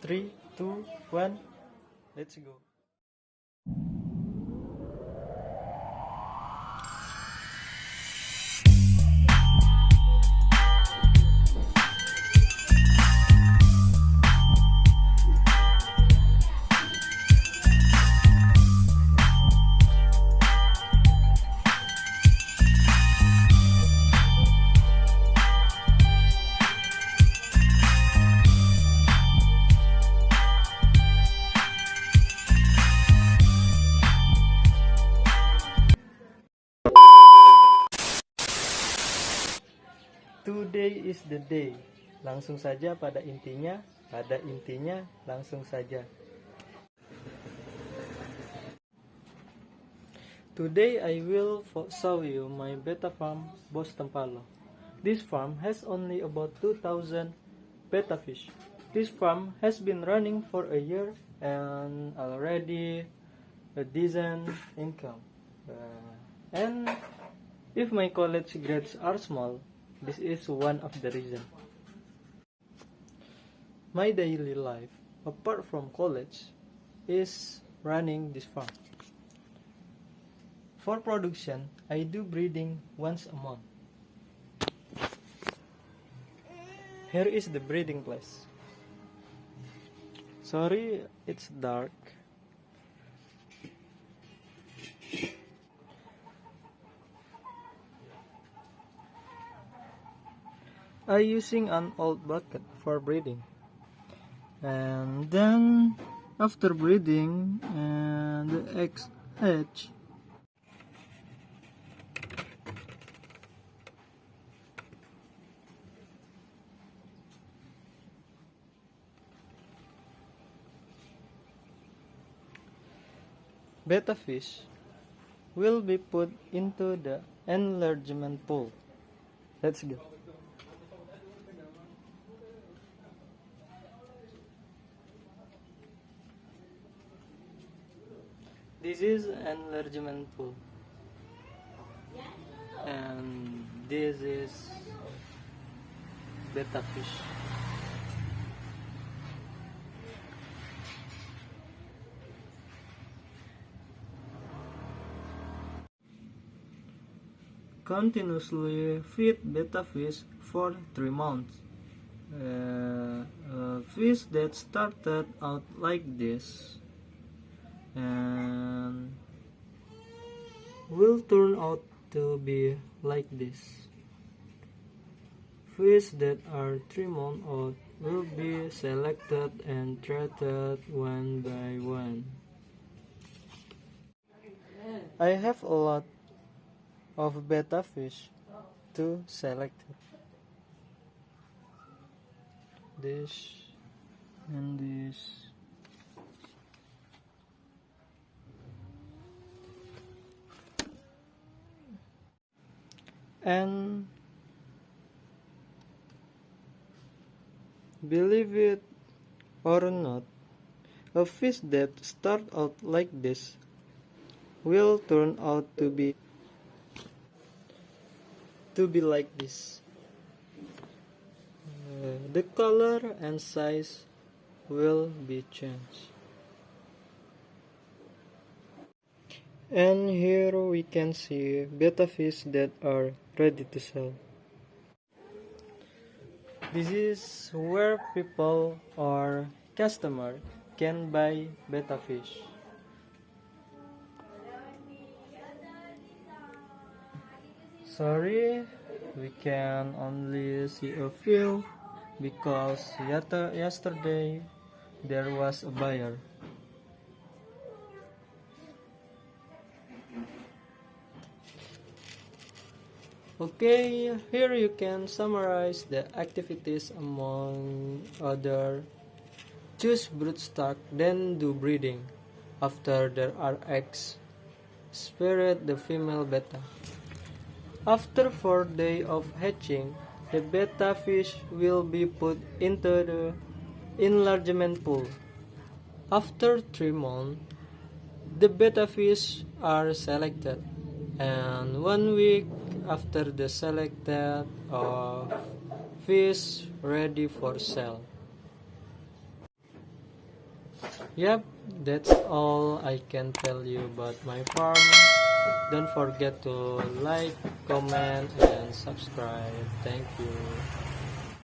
3, 2, 1, let's go. Today is the day. Langsung saja pada intinya, langsung saja. Today I will show you my betta farm, Bos Tempalo. This farm has only about 2,000 betta fish. This farm has been running for a year and already a decent income. And if my college grades are small, this is one of the reasons. My daily life, apart from college, is running this farm. For production, I do breeding once a month. Here is the breeding place. Sorry, it's dark. I using an old bucket for breeding, and then after breeding and the eggs hatch, betta fish will be put into the enlargement pool. Let's go. This is enlargement pool, and this is betta fish. Continuously feed betta fish for 3 months. Fish that started out like this and will turn out to be like this. Fish that are 3 months old will be selected and treated one by one. I have a lot of betta fish to select. This and this. And believe it or not, a fish that start out like this will turn out to be like this. The color and size will be changed. And here we can see betta fish that are ready to sell. This is where people or customer can buy betta fish. Sorry, we can only see a few because yesterday there was a buyer. Okay, here you can summarize the activities among other. Choose broodstock, then do breeding. After there are eggs, spirit the female betta. After 4 days of hatching, the betta fish will be put into the enlargement pool. After 3 months, the betta fish are selected, and 1 week after the selected fish ready for sale. Yep, that's all I can tell you about my farm. Don't forget to like, comment, and subscribe. Thank you.